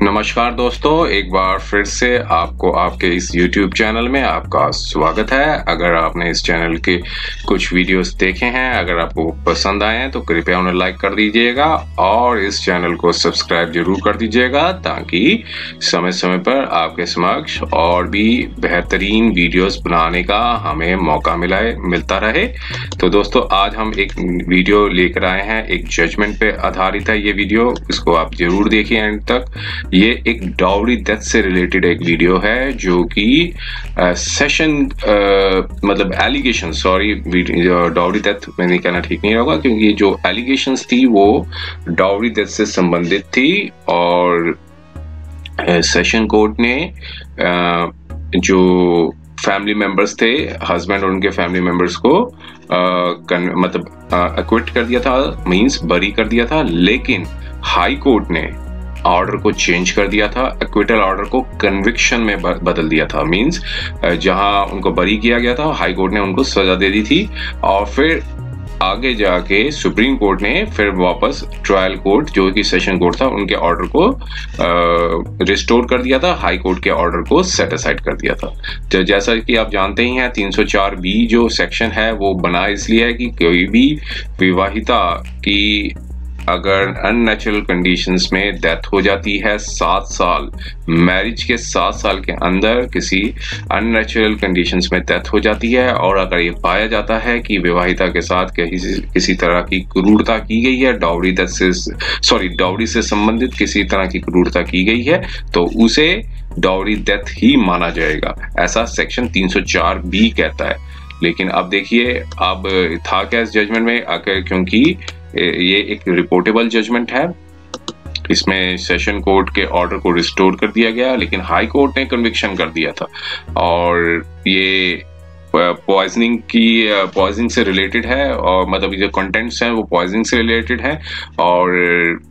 नमस्कार दोस्तों, एक बार फिर से आपको आपके इस YouTube चैनल में आपका स्वागत है। अगर आपने इस चैनल के कुछ वीडियोस देखे हैं, अगर आपको पसंद आए हैं तो कृपया उन्हें लाइक कर दीजिएगा और इस चैनल को सब्सक्राइब जरूर कर दीजिएगा ताकि समय समय पर आपके समक्ष और भी बेहतरीन वीडियोस बनाने का हमें मौका मिलता रहे। तो दोस्तों, आज हम एक वीडियो लेकर आए हैं, एक जजमेंट पे आधारित है ये वीडियो। इसको आप जरूर देखिए एंड तक। ये एक डाउरी डेथ से रिलेटेड एक वीडियो है जो कि सेशन मतलब एलिगेशन, सॉरी डाउरी डेथ मैंने कहना ठीक नहीं होगा क्योंकि ये जो एलिगेशंस थी वो डाउरी डेथ से संबंधित थी और सेशन कोर्ट ने जो फैमिली मेंबर्स थे, हस्बैंड और उनके फैमिली मेंबर्स को मतलब एक्विट कर दिया था, मींस बरी कर दिया था। लेकिन हाई कोर्ट ने ऑर्डर को चेंज कर दिया था, एक्विटल ऑर्डर को कन्विक्शन में बदल दिया था। मींस जहां उनको बरी किया गया था, हाई कोर्ट ने उनको सजा दे दी थी और फिर आगे जाके सुप्रीम कोर्ट ने फिर वापस ट्रायल कोर्ट जो कि सेशन कोर्ट था उनके ऑर्डर को रिस्टोर कर दिया था, हाई कोर्ट के ऑर्डर को सेट असाइड कर दिया था। तो जैसा कि आप जानते ही हैं, 304B जो सेक्शन है वो बना इसलिए है कि कोई भी विवाहिता की अगर अननेचुरल कंडीशंस में डेथ हो जाती है 7 साल, मैरिज के 7 साल के अंदर किसी अननेचुरल कंडीशंस में डेथ हो जाती है और अगर ये पाया जाता है कि विवाहिता के साथ किसी तरह की क्रूरता की गई है, डाउरी से संबंधित किसी तरह की क्रूरता की गई है, तो उसे डाउरी डेथ ही माना जाएगा, ऐसा सेक्शन 304B कहता है। लेकिन अब देखिए, अब था क्या इस जजमेंट में आकर, क्योंकि ये एक रिपोर्टेबल जजमेंट है, इसमें सेशन कोर्ट के ऑर्डर को रिस्टोर कर दिया गया लेकिन हाई कोर्ट ने कन्विक्शन कर दिया था और ये पॉइजनिंग से रिलेटेड है और मतलब जो कंटेंट्स हैं वो पॉइजनिंग से रिलेटेड है। और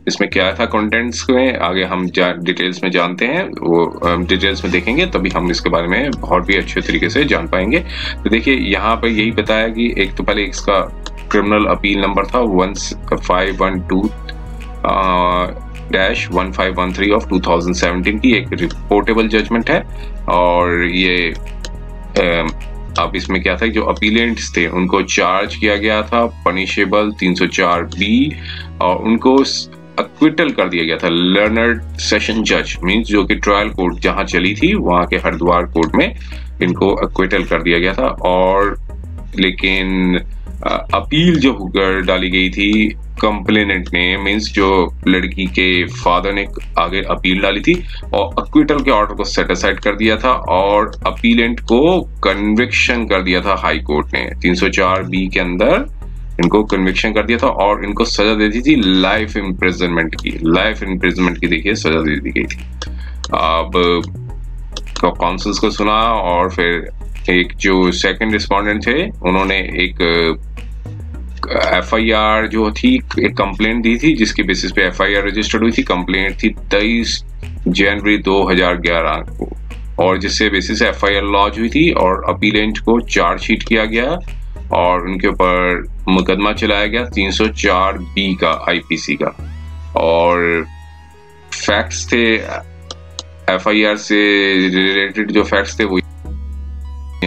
इसमें क्या था कंटेंट्स में, आगे हम डिटेल्स में जानते हैं, वो डिटेल्स में देखेंगे तभी हम इसके बारे में बहुत भी अच्छे तरीके से जान पाएंगे। तो देखिए, यहाँ पर यही बताया कि एक तो पहले इसका क्रिमिनल अपील नंबर था 1512-1513 ऑफ 2017 की एक रिपोर्टेबल जजमेंट है। और ये अब इसमें क्या था, जो अपीलेंट्स थे उनको चार्ज किया गया था पनिशेबल 304B और उनको एक्विटल कर दिया गया था लर्नर्ड सेशन जज, मींस जो कि ट्रायल कोर्ट जहां चली थी वहां के हरिद्वार कोर्ट में इनको एक्विटल कर दिया गया था। और लेकिन अपील जो डाली गई थी कंप्लेनेंट ने, मींस जो लड़की के फादर ने आगे अपील डाली थी और एक्विटल के ऑर्डर को सेट असाइड कर दिया था और अपीलेंट को कन्विक्शन कर दिया था हाई कोर्ट ने। 304B के अंदर इनको कन्विक्शन कर दिया था और इनको सजा दे दी थी लाइफ इम्प्रिजनमेंट की देखिए सजा दे दी गई थी। अब काउंसिल्स को सुना और फिर एक जो सेकंड रिस्पोंडेंट थे उन्होंने एक FIR जो थी, एक कंप्लेंट दी थी जिसके बेसिस पे FIR रजिस्टर्ड हुई थी। कंप्लेंट थी 23 जनवरी 2011 को और जिससे बेसिस FIR लॉन्च हुई थी और अपीलेंट को चार्जशीट किया गया और उनके ऊपर मुकदमा चलाया गया 304B का IPC का। और फैक्ट्स थे FIR से रिलेटेड, जो फैक्ट्स थे वो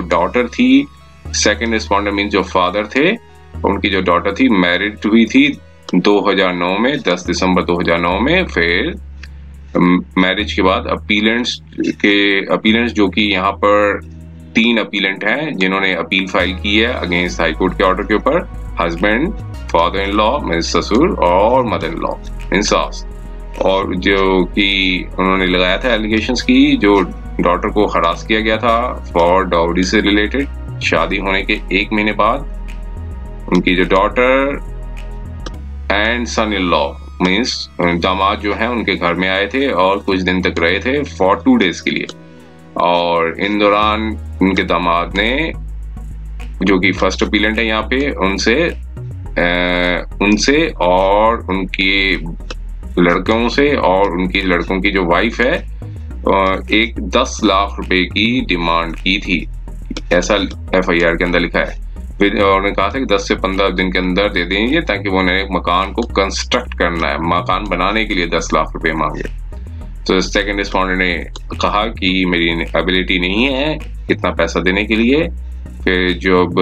डॉटर थी, सेकंड रिस्पोंडेंट मीन जो फादर थे, उनकी जो डॉटर थी मैरिड हुई थी 2009 में, 10 दिसंबर 2009 में। फिर मैरिज के बाद अपीलेंट्स जो कि यहाँ पर 3 अपीलेंट हैं जिन्होंने अपील फाइल की है अगेंस्ट हाई कोर्ट के ऑर्डर के ऊपर, husband, father in law mean ससुर और मदर इन लॉ मीन सास। और जो कि उन्होंने लगाया था एलिगेशंस की, जो डॉटर को हरास किया गया था फॉर डाउरी से रिलेटेड। शादी होने के 1 महीने बाद उनकी जो daughter and son in law means दामाद जो है उनके घर में आए थे और कुछ दिन तक रहे थे फॉर 2 डेज के लिए। और इन दौरान उनके दामाद ने, जो कि फर्स्ट अपीलेंट है यहाँ पे, उनसे और उनकी लड़कों से और उनकी लड़कों की जो वाइफ है एक 10 लाख रुपए की डिमांड की थी, ऐसा FIR के अंदर लिखा है। फिर उन्होंने कहा था कि 10 से 15 दिन के अंदर दे देंगे ताकि वो नए मकान को कंस्ट्रक्ट करना है, मकान बनाने के लिए 10 लाख रुपए मांगे। तो सेकंड रिस्पॉन्डेंट ने कहा कि मेरी एबिलिटी नहीं है इतना पैसा देने के लिए। फिर जब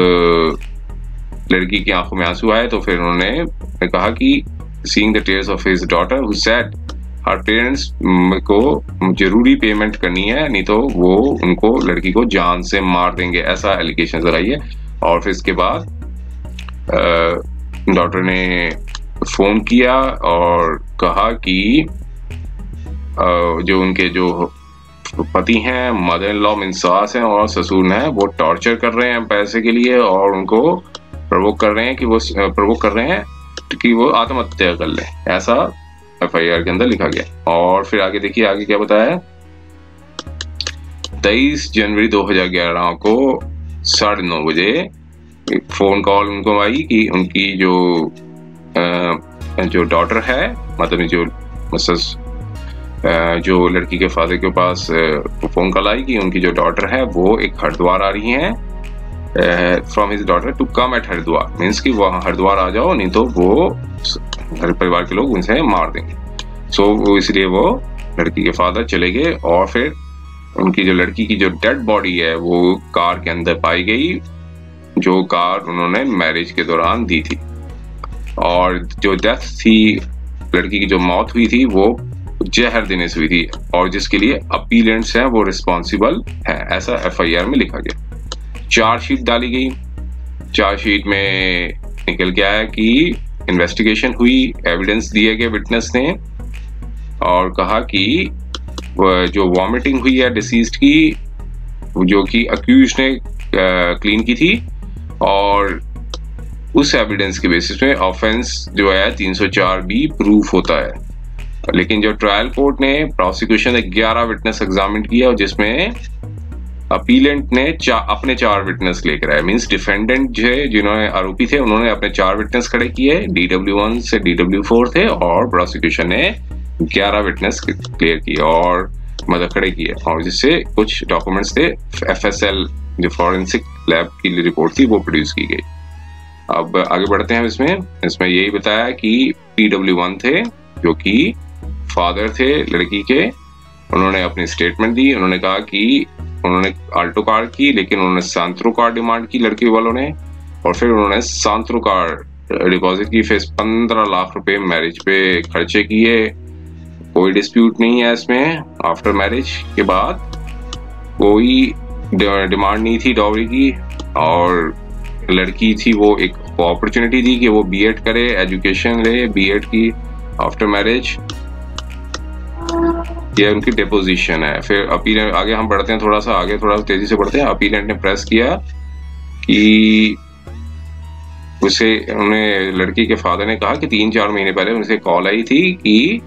लड़की की आंखों में आंसू आए तो फिर उन्होंने कहा कि seeing the tears of his daughter who said her parents को जरूरी पेमेंट करनी है, नहीं तो वो उनको लड़की को जान से मार देंगे, ऐसा एलिगेशन लगाई है। और फिर इसके बाद डॉक्टर ने फोन किया और कहा कि जो उनके जो पति हैं, मदर इन लॉ मीन सास हैं और ससुर हैं, वो टॉर्चर कर रहे हैं पैसे के लिए और उनको प्रवोक कर रहे हैं कि वो आत्महत्या कर ले, ऐसा एफआईआर के अंदर लिखा गया। और फिर आगे देखिए आगे क्या बताया। 23 जनवरी 2011 को 9:30 बजे फोन कॉल उनको आई कि उनकी जो डॉटर है, मतलब जो लड़की के फादर के पास फोन कॉल आई कि उनकी जो डॉटर है वो एक हरिद्वार आ रही है, from his daughter to come at Haridwar, means कि वहाँ हरिद्वार आ जाओ, नहीं तो वो घर परिवार के लोग उनसे मार देंगे। सो इसलिए वो लड़की के फादर चले गए और फिर उनकी जो लड़की की जो डेड बॉडी है वो कार के अंदर पाई गई, जो कार उन्होंने मैरिज के दौरान दी थी। और जो डेथ थी, लड़की की जो मौत हुई थी वो जहर देने से हुई थी और जिसके लिए अपीलेंट्स हैं वो रिस्पॉन्सिबल हैं, ऐसा एफआईआर में लिखा गया। चार्जशीट डाली गई। चार्जशीट में निकल के आया कि इन्वेस्टिगेशन हुई, एविडेंस दिए गए विटनेस ने और कहा कि जो वॉमिटिंग हुई है डिसीज्ड की, जो कि अक्यूज ने क्लीन की थी, और उस एविडेंस के बेसिस में ऑफेंस जो है 304B प्रूफ होता है। लेकिन जो ट्रायल कोर्ट ने प्रोसिक्यूशन ने 11 विटनेस एग्जामिन किया और जिसमें अपीलेंट ने अपने 4 विटनेस लेकर आए, मींस डिफेंडेंट जो है जिन्होंने आरोपी थे उन्होंने अपने 4 विटनेस खड़े किए, DW1 से DW4 थे, और प्रोसिक्यूशन ने 11 विटनेस क्लियर किए और मतलब खड़े किए, और जिससे कुछ डॉक्यूमेंट्स थे, FSL जो फॉरेंसिक लैब की रिपोर्ट थी वो प्रोड्यूस की गई। अब आगे बढ़ते हैं। इसमें यही बताया कि PW1 थे जो कि फादर थे लड़की के, उन्होंने अपनी स्टेटमेंट दी। उन्होंने कहा कि उन्होंने आल्टो कार की, लेकिन उन्होंने सांत्रो कार डिमांड की लड़की वालों ने, और फिर उन्होंने सांत्रो कार डिपॉजिट की। फिर 15 लाख रुपए मैरिज पे खर्चे किए। कोई डिस्प्यूट नहीं है इसमें। आफ्टर मैरिज के बाद कोई डिमांड नहीं थी डॉवरी की, और लड़की थी वो एक अपॉर्चुनिटी थी कि वो बीएड करे, एजुकेशन ले बीएड की आफ्टर मैरिज। ये उनकी डिपोजिशन है। फिर अपीलेंट, आगे हम बढ़ते हैं, थोड़ा सा तेजी से बढ़ते हैं। अपीलेंट ने प्रेस किया कि उन्हें लड़की के फादर ने कहा कि 3-4 महीने पहले उनसे कॉल आई थी कि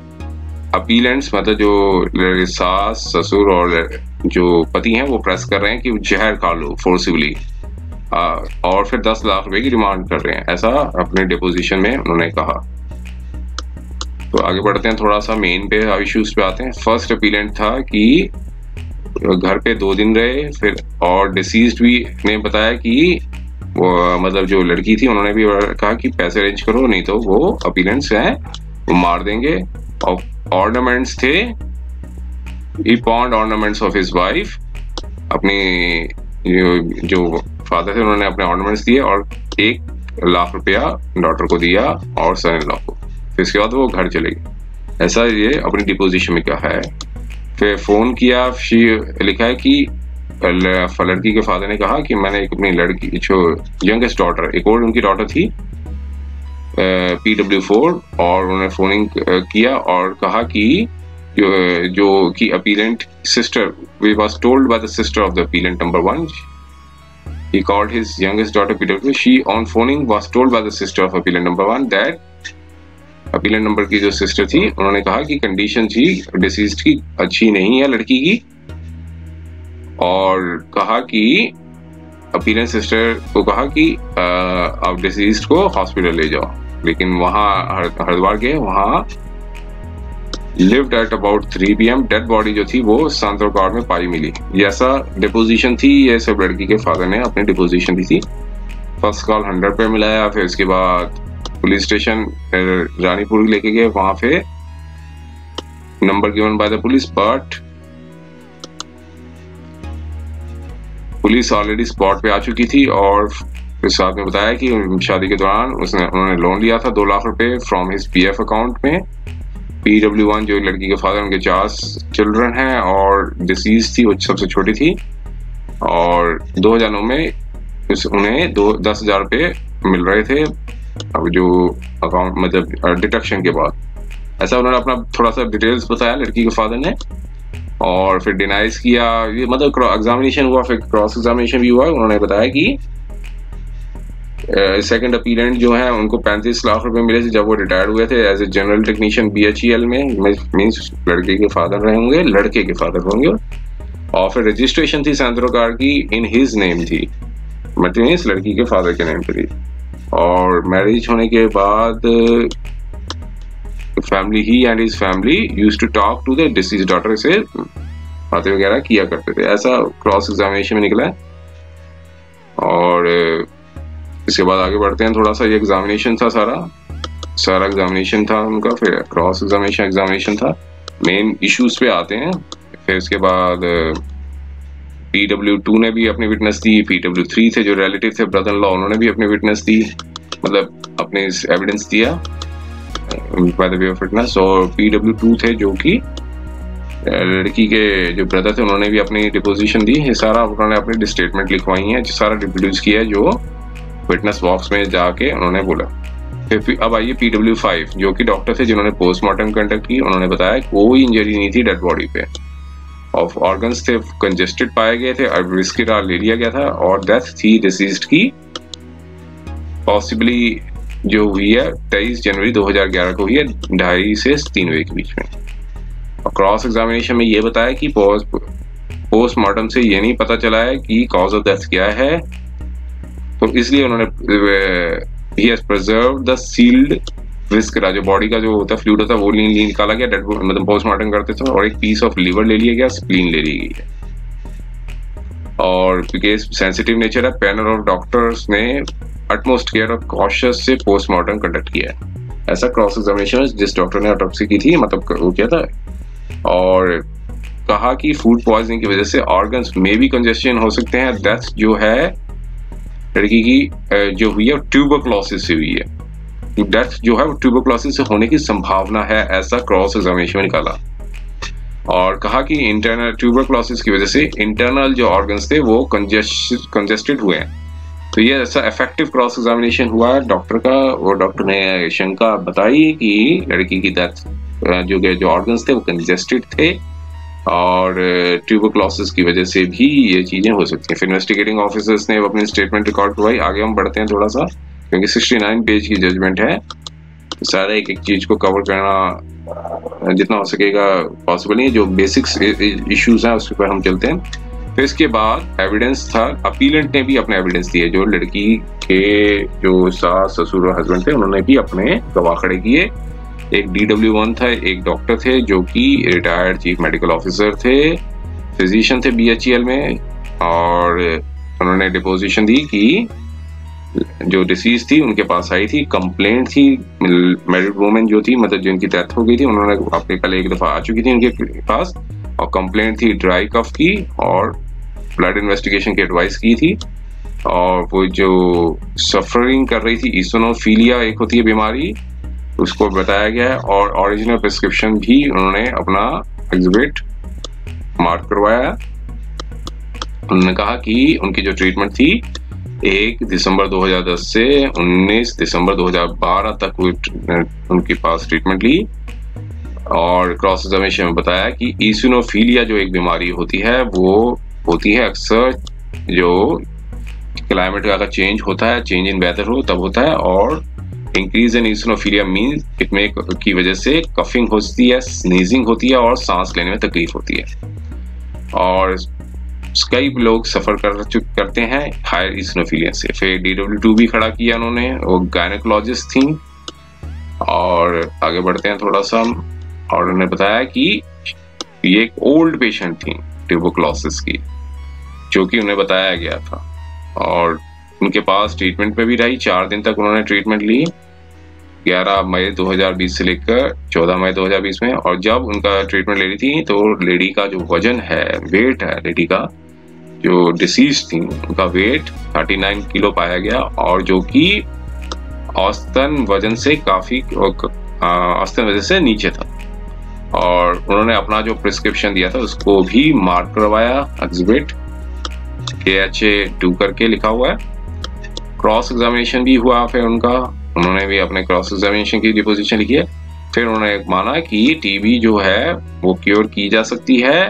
अपीलेंट्स मतलब जो सास ससुर और जो पति हैं वो प्रेस कर रहे हैं कि जहर खा लो फोर्सिबली, और फिर 10 लाख रुपए की डिमांड कर रहे हैं, ऐसा अपने डिपोजिशन में उन्होंने कहा। तो आगे बढ़ते हैं, थोड़ा सा मेन पे इश्यूज पे आते हैं। फर्स्ट अपीलेंट था कि घर पे 2 दिन रहे, फिर और डिसीज्ड भी ने बताया कि वो मतलब जो लड़की थी उन्होंने भी कहा कि पैसे अरेंज करो, नहीं तो वो अपीलेंट्स हैं वो मार देंगे। और ऑर्नामेंट्स थे, he pawned ornaments of his wife, अपनी जो फादर थे उन्होंने अपने ऑर्नामेंट्स दिए और 1 लाख रुपया डॉटर को दिया और सन इन लॉ को। फिर इसके बाद वो घर चले गए, ऐसा ये अपनी डिपोजिशन में कहा है। फिर फोन किया, लिखा है कि लड़की के फादर ने कहा कि मैंने अपनी लड़की जो यंगेस्ट डॉटर, एक और उनकी डॉटर थी PW4, और उन्होंने फोनिंग किया और कहा कि जो कि appellant sister, we was told by the sister of the appellant number 1, he called his youngest daughter PW. She on phoning was told by the sister of appellant number 1 that appellate number की जो sister थी उन्होंने कहा कि condition थी deceased की अच्छी नहीं है लड़की की, और कहा कि अपीलेंट सिस्टर को कहा कि आप डिसीज्ड को हॉस्पिटल ले जाओ। लेकिन वहाँ हरिद्वार गए, वहाँ lived at about 3 PM dead body जो थी वो सांत्रो कार में पाई मिली। ये ऐसा डिपोजिशन थी, ये सब लड़की के फादर ने अपनी डिपोजिशन दी थी। फर्स्ट कॉल 100 पे मिलाया, फिर उसके बाद पुलिस स्टेशन रानीपुर लेके गए, वहां पे number given by the police, but police already spot पे आ चुकी थी और साथ में बताया कि शादी के दौरान उन्होंने लोन लिया था 2 लाख रुपए फ्रॉम हिज पीएफ अकाउंट में। PW1 जो लड़की के फादर, उनके 4 चिल्ड्रन हैं और डिसीज थी, वो सबसे छोटी थी, और 2009 में उन्हें 10,000 रुपये मिल रहे थे अब जो अकाउंट मतलब डिडक्शन के बाद। ऐसा उन्होंने अपना थोड़ा सा डिटेल्स बताया लड़की के फादर ने, और फिर डिनाइज किया। ये मतलब एग्जामिनेशन हुआ, फिर क्रॉस एग्जामिनेशन भी हुआ। उन्होंने बताया कि सेकंड अपीलेंट जो है उनको 35 लाख रुपए मिले थे जब वो रिटायर्ड हुए थे as a general technician BHEL में। मीन्स लड़के के फादर रहे होंगे, लड़के के फादर होंगे। और फिर रजिस्ट्रेशन थी सैंड्रो कार की इन हिज नेम थी, मतलब इस लड़की के फादर के नेम पे थी। और मैरिज होने के बाद family, he and his family used to talk to the deceased daughter, से बातें वगैरह किया करते थे। ऐसा क्रॉस एग्जामिनेशन में निकला है। और इसके बाद आगे बढ़ते हैं थोड़ा सा। ये एग्जामिनेशन था, सारा एग्जामिनेशन था उनका, फिर क्रॉस एग्जामिनेशन था। मेन इश्यूज पे आते हैं। फिर इसके बाद PW2 ने भी अपनी विटनेस दी, PW3 थे जो रिलेटिव थे ब्रदर इन लॉ, उन्होंने भी अपनी विटनेस दी, मतलब अपने एविडेंस दिया by the way of witness. और PW2 थे जो कि लड़की के जो ब्रदर थे, उन्होंने भी अपनी डिपोजिशन दी। ये सारा उन्होंने अपनी स्टेटमेंट लिखवाई है, सारा रिप्रोड्यूस किया है जो विटनेस बॉक्स में जाके उन्होंने बोला। फिर अब आइए PW5 जो कि डॉक्टर थे जिन्होंने पोस्टमार्टम कंडक्ट की। उन्होंने बताया कोई इंजरी नहीं थी डेड बॉडी पे, ऑफ ऑर्गन्स थे कंजेस्टेड पाए गए थे, अर्बिस्किराल ले लिया गया था, और डेथ थी डिसीज्ड की पॉसिबली जो हुई है 23 जनवरी 2011 को हुई है, 2.5 से 3 बजे के बीच में। और क्रॉस एग्जामिनेशन में ये बताया कि पोस्टमार्टम से ये नहीं पता चला है कि कॉज ऑफ डेथ क्या है, तो इसलिए उन्होंने he has preserved the sealed विस्करा, जो बॉडी का जो होता है फ्लूइड होता है, वो निकाला गया डेड मतलब पोस्टमार्टम करते थे, और एक पीस ऑफ लिवर ले लिया गया, स्प्लीन ले ली गई है। और केस सेंसिटिव नेचर है, पैनल ऑफ डॉक्टर्स ने अटमोस्ट केयर और कॉशियस से पोस्टमार्टम कंडक्ट किया है। ऐसा क्रॉस एग्जामिनेशन जिस डॉक्टर ने ऑटोप्सी की थी, मतलब वो किया था, और कहा कि फूड पॉइजनिंग की वजह से ऑर्गन्स में भी कंजेशन हो सकते हैं। डेथ जो है लड़की की जो हुई है ट्यूबरक्लोसिस से हुई है, डेथ जो है वो ट्यूबरक्लोसिस से होने की संभावना है, ऐसा क्रॉस एग्जामिनेशन में निकाला। और कहा कि इंटरनल ट्यूबरक्लोसिस की वजह से इंटरनल जो ऑर्गन्स थे वो कंजेस्टेड हुए हैं। तो ये ऐसा इफेक्टिव क्रॉस एग्जामिनेशन हुआ है डॉक्टर का, और डॉक्टर ने शंका बताई कि लड़की की डेथ जो ऑर्गन्स थे वो कंजेस्टेड थे, और ट्यूबरक्लोसिस की वजह से भी ये चीजें हो सकती हैं। फिर इन्वेस्टिगेटिंग ऑफिसर्स ने अपनी स्टेटमेंट रिकॉर्ड करवाई। आगे हम बढ़ते हैं थोड़ा सा, क्योंकि 69 पेज की जजमेंट है, सारा एक चीज को कवर करना जितना हो सकेगा पॉसिबल नहीं है। जो बेसिक्स इश्यूज हैं उसके पर हम चलते हैं। फिर इसके बाद एविडेंस था, अपीलेंट ने भी अपने एविडेंस दिए, जो लड़की के जो सास ससुर और हस्बैंड थे उन्होंने भी अपने गवाह खड़े किए। एक DW1 था, एक डॉक्टर थे जो कि रिटायर्ड चीफ मेडिकल ऑफिसर थे, फिजिशियन थे BHEL में, और उन्होंने डिपोजिशन दी कि जो डिसीज थी उनके पास आई थी, कंप्लेंट थी मैरिड वुमेन जो थी, मतलब जिनकी डेथ हो गई थी, उन्होंने अपने पहले एक दफा आ चुकी थी उनके पास, और कंप्लेंट थी ड्राई कफ की, और ब्लड इन्वेस्टिगेशन की एडवाइस की थी। और वो जो सफरिंग कर रही थी ईसोनोफीलिया एक होती है बीमारी, उसको बताया गया है, और ओरिजिनल प्रिस्क्रिप्शन भी उन्होंने अपना एग्जिबिट मार्क करवाया। उन्होंने कहा कि उनकी जो ट्रीटमेंट थी 1 दिसंबर 2010 से 19 दिसंबर 2012 तक उनके पास ट्रीटमेंट ली। और क्रॉस एग्जामिनेशन में बताया कि ईसोनोफीलिया जो एक बीमारी होती है वो होती है अक्सर जो क्लाइमेट का चेंज होता है, चेंज इन वेदर हो तब होता है, और इंक्रीज इन ईसोनोफीलिया मीन इसमें की वजह से कफिंग होती है, स्नीजिंग होती है, और सांस लेने में तकलीफ होती है। और कई लोग सफर करते हैं हायर ईसोनोफीलिया से। फिर DW2 भी खड़ा किया उन्होंने, वो गायनेकोलॉजिस्ट थी। और आगे बढ़ते हैं थोड़ा सा, और उन्होंने बताया कि ये एक ओल्ड पेशेंट थी ट्यूबरक्लोसिस की, जो कि उन्हें बताया गया था, और उनके पास ट्रीटमेंट पे भी रही, 4 दिन तक उन्होंने ट्रीटमेंट ली। 11 मई 2020 से लेकर 14 मई 2020 में। और जब उनका ट्रीटमेंट ले रही थी तो लेडी का जो वजन है, वेट है लेडी का, जो डिसीज थी उनका वेट 39 किलो पाया गया, और जो कि औसतन वजन से काफी औसतन वजन से नीचे था। और उन्होंने अपना जो प्रिस्क्रिप्शन दिया था उसको भी मार्क करवाया, एग्जिबिट KHA2 करके लिखा हुआ है। क्रॉस एग्जामिनेशन भी हुआ फिर उनका, उन्होंने भी अपने क्रॉस एग्जामिनेशन की डिपोजिशन लिखी है। फिर उन्होंने माना कि टीबी जो है वो क्योर की जा सकती है।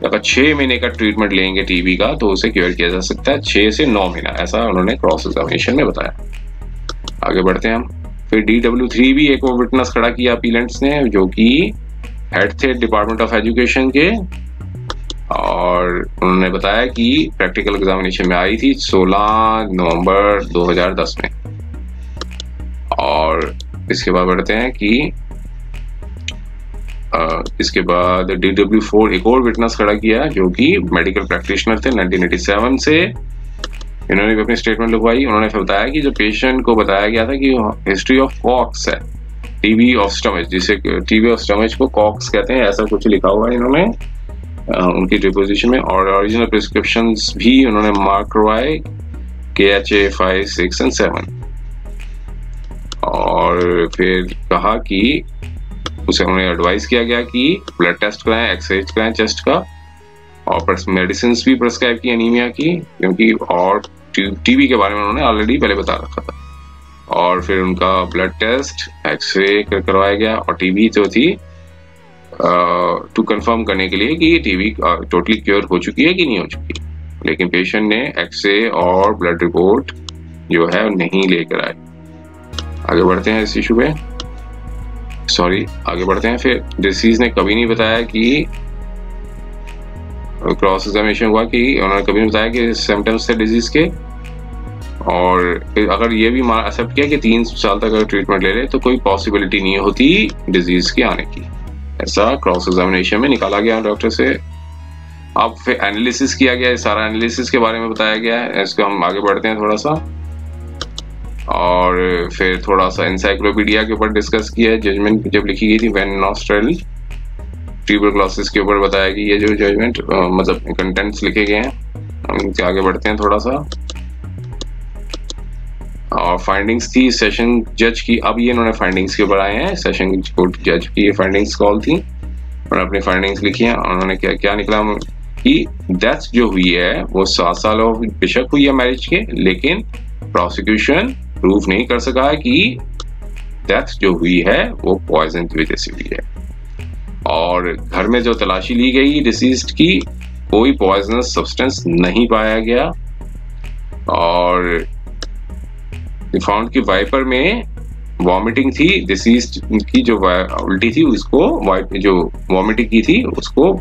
अगर 6 महीने का ट्रीटमेंट लेंगे टीबी का तो उसे क्योर किया जा सकता है 6 से 9 महीना, ऐसा उन्होंने क्रॉस एग्जामिनेशन में बताया। आगे बढ़ते हैं हम। फिर DW3 भी एक और विटनेस खड़ा किया अपीलेंट्स ने, जो कि हेड थे डिपार्टमेंट ऑफ एजुकेशन के, और उन्होंने बताया कि प्रैक्टिकल एग्जामिनेशन में आई थी 16 नवंबर 2010 में। और इसके बाद बढ़ते हैं कि इसके बाद DW4 एक और विटनेस खड़ा किया, जो कि मेडिकल प्रैक्टिशनर थे 1987 से। इन्होंने भी अपनी स्टेटमेंट लिखवाई। उन्होंने फिर बताया कि जो पेशेंट को बताया गया था कि हिस्ट्री ऑफ कॉक्स है, टीबी ऑफ स्टमच, जिसे टीबी ऑफ स्टमच को कॉक्स कहते हैं, ऐसा कुछ लिखा हुआ है इन्होंने उनकी डिपोजिशन में। और ओरिजिनल प्रिस्क्रिप्शंस भी उन्होंने मार्क करवाए KHA 5, 6 और 7। और फिर कहा कि उसे उन्हें एडवाइस किया गया कि ब्लड टेस्ट कराएं, एक्सरे कराएं चेस्ट का, और मेडिसिन भी प्रिस्क्राइब की एनीमिया की, क्योंकि और टीबी के बारे में उन्होंने ऑलरेडी पहले बता रखा था। और फिर उनका ब्लड टेस्ट, एक्सरे करवाया गया, और टीबी जो थी टू कंफर्म करने के लिए कि टीबी टोटली क्योर हो चुकी है कि नहीं हो चुकी। लेकिन पेशेंट ने एक्सरे और ब्लड रिपोर्ट जो है नहीं लेकर आए। आगे बढ़ते हैं इस इशू पे, आगे बढ़ते हैं। फिर डिसीज ने कभी नहीं बताया कि क्रॉस एग्जामिनेशन हुआ कि उन्होंने कभी नहीं बताया कि सिम्टम्स थे डिजीज के। और अगर ये भी एक्सेप्ट किया कि 3 साल तक अगर ट्रीटमेंट ले रहे तो कोई पॉसिबिलिटी नहीं होती डिजीज के आने की, ऐसा क्रॉस एग्जामिनेशन में निकाला गया डॉक्टर से। अब फिर एनालिसिस किया गया, सारा एनालिसिस के बारे में बताया गया है। इसको हम आगे बढ़ते हैं थोड़ा सा, और फिर थोड़ा सा एनसाइक्लोपीडिया के ऊपर डिस्कस किया है। जजमेंट जब लिखी गई थी वेन नॉस्ट्रेल ट्यूबरक्लोसिस के ऊपर बताया कि ये जो जजमेंट मतलब कंटेंट्स लिखे गए हैं। हम इनसे आगे बढ़ते हैं थोड़ा सा। और फाइंडिंग्स थी सेशन जज की। अब ये इन्होंने फाइंडिंग्स के ऊपर आए हैं, सेशन कोर्ट जज की ये फाइंडिंग्स कॉल थी, उन्होंने अपनी फाइंडिंग्स लिखी हैं। उन्होंने क्या निकला कि डेथ जो हुई है वो 7 साल बेशक हुई है मैरिज के, लेकिन प्रोसिक्यूशन प्रूव नहीं कर सका है कि डेथ जो हुई है वो पॉइजन की वजह से हुई है। और घर में जो तलाशी ली गई डिसीज्ड की, कोई पॉइजनस सब्सटेंस नहीं पाया गया। और फाउंड की वाइपर में वॉमिटिंग थी, डिसीज्ड की जो उल्टी थी उसको जो वॉमिटिंग की थी उसको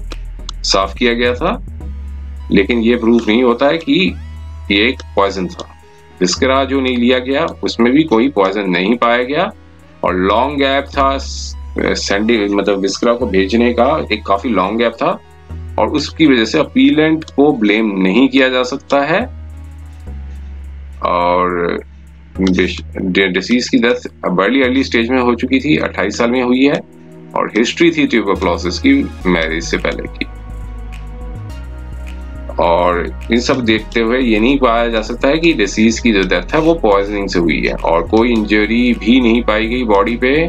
साफ किया गया था, लेकिन ये प्रूफ नहीं होता है कि ये एक पॉइजन था। विस्करा जो नहीं लिया गया उसमें भी कोई पॉइजन नहीं पाया गया, और लॉन्ग गैप था मतलब विस्करा को भेजने का एक काफी लॉन्ग गैप था, और उसकी वजह से अपीलेंट को ब्लेम नहीं किया जा सकता है। और डिसीज की डेथ बड़ी अर्ली स्टेज में हो चुकी थी, 28 साल में हुई है, और हिस्ट्री थी ट्यूबरक्लोसिस की मैरिज से पहले की। और इन सब देखते हुए ये नहीं पाया जा सकता है कि डिसीज की जो डेथ है वो पॉइजनिंग से हुई है, और कोई इंजरी भी नहीं पाई गई बॉडी पे।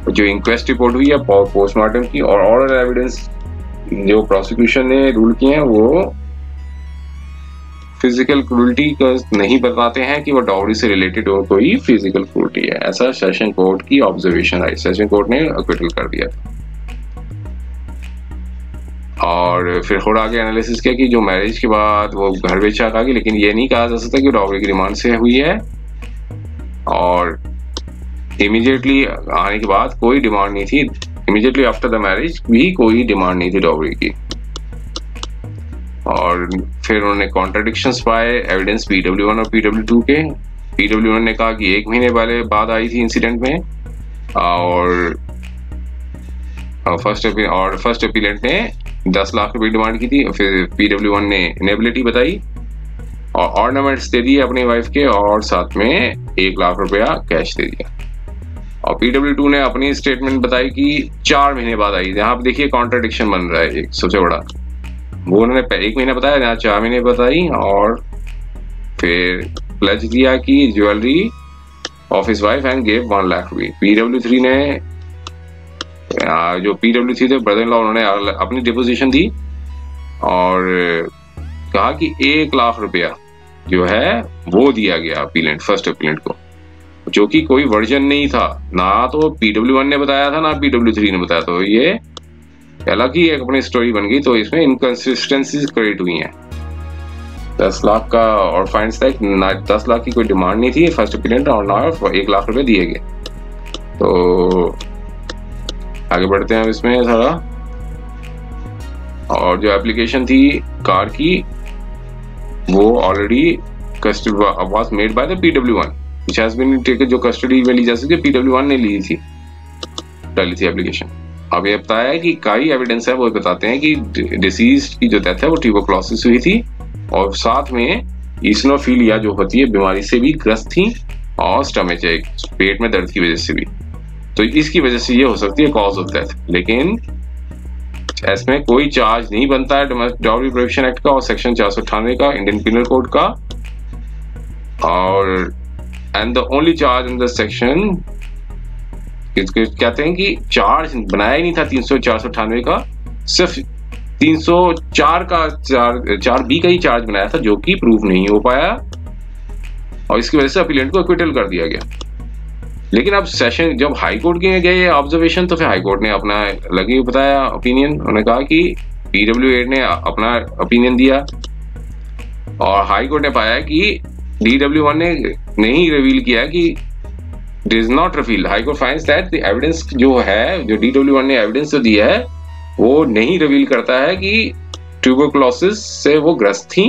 जो इंक्वेस्ट रिपोर्ट हुई है पोस्टमार्टम की, और ऑरल एविडेंस जो प्रोसिक्यूशन ने रूल किए हैं वो फिजिकल क्रूल्टी का नहीं बताते हैं कि वो डाउरी से रिलेटेड और कोई फिजिकल क्रूल्टी है, ऐसा सेशन कोर्ट की ऑब्जर्वेशन आई। सेशन कोर्ट ने अक्विटल कर दिया था। और फिर थोड़ा आगे एनालिसिस किया कि जो मैरिज के बाद वो घर बेचा था, लेकिन ये नहीं कहा जा सकता कि डाउरी की डिमांड से हुई है, और इमीडिएटली आने के बाद कोई डिमांड नहीं थी, इमीडिएटली आफ्टर द मैरिज भी कोई डिमांड नहीं थी डाउरी की। और फिर उन्होंने कॉन्ट्रडिक्शंस पाए एविडेंस PW1 और PW2 के। PW1 ने कहा कि 1 महीने पहले बाद आई थी इंसिडेंट में, और फर्स्ट अपीलेंट ने 10 लाख रुपए डिमांड की थी। फिर PW1 ने इनेबिलिटी बताई, और ऑर्नामेंट्स दे दिए अपनी वाइफ के, और साथ में 1 लाख रुपया कैश दे दिया। और PW2 ने अपनी स्टेटमेंट बताई कि 4 महीने बाद आई। यहाँ पे देखिए कॉन्ट्राडिक्शन बन रहा है एक सबसे बड़ा, वो उन्होंने 1 महीना बताया, यहाँ 4 महीने बताई, और फिर प्लेज दिया कि jewellery of his wife and gave 1 lakh रुपये। PW3 ने, जो PW3 थे ब्रदर इन लॉ, उन्होंने अपनी डिपोजिशन दी और कहा कि 1 लाख रुपया जो है वो दिया गया अपीलेंट, फर्स्ट अपीलेंट को, जो कि कोई वर्जन नहीं था, ना तो PW1 ने बताया था ना PW3 ने बताया, तो ये अलग ही एक अपनी स्टोरी बन गई। तो इसमें इनकंसिस्टेंसीज क्रिएट हुई हैं। 10 लाख का, और फाइंड्स दैट 10 लाख की कोई डिमांड नहीं थी फर्स्ट अपीलेंट, और ना 1 लाख रुपए दिए गए। तो आगे बढ़ते हैं इसमें सारा। और जो एप्लीकेशन थी कार की, वो already was made by the PW1 which has been taken, जो कस्टडी में ली जा सकती है PW1 ने ली थी, डाली थी एप्लीकेशन। अब ये बताया है कि कई एविडेंस है वो बताते हैं कि डिसीज की जो डेथ है वो ट्यूबरक्लोसिस हुई थी, और साथ में ईसनोफिलिया जो होती है बीमारी से भी ग्रस्त थी, और स्टमच एक पेट में दर्द की वजह से भी। तो इसकी वजह से ये हो सकती है कॉज ऑफ डेथ, लेकिन इसमें कोई चार्ज नहीं बनता है डाउरी प्रोहिबिशन एक्ट का और सेक्शन 498 का इंडियन पिनल कोड का। और and the only charge in the section, कहते हैं कि चार्ज बनाया ही नहीं था 498 का, सिर्फ 304 का 4B का ही चार्ज बनाया था, जो कि प्रूफ नहीं हो पाया, और इसकी वजह से अपीलेंट को एक्विटल कर दिया गया। लेकिन अब सेशन जब हाई कोर्ट के गए ऑब्जर्वेशन, तो फिर हाई कोर्ट ने अपना अलग ही बताया ओपिनियन। उन्होंने कहा कि PW8 ने अपना ओपिनियन दिया, और हाई कोर्ट ने पाया कि DW1 ने नहीं रिवील किया कि does not reveal. High court finds that the evidence जो है, जो DW1 ने एविडेंस जो दिया है, वो नहीं रिवील करता है कि ट्यूबरक्लोसिस से वो ग्रस्त थी,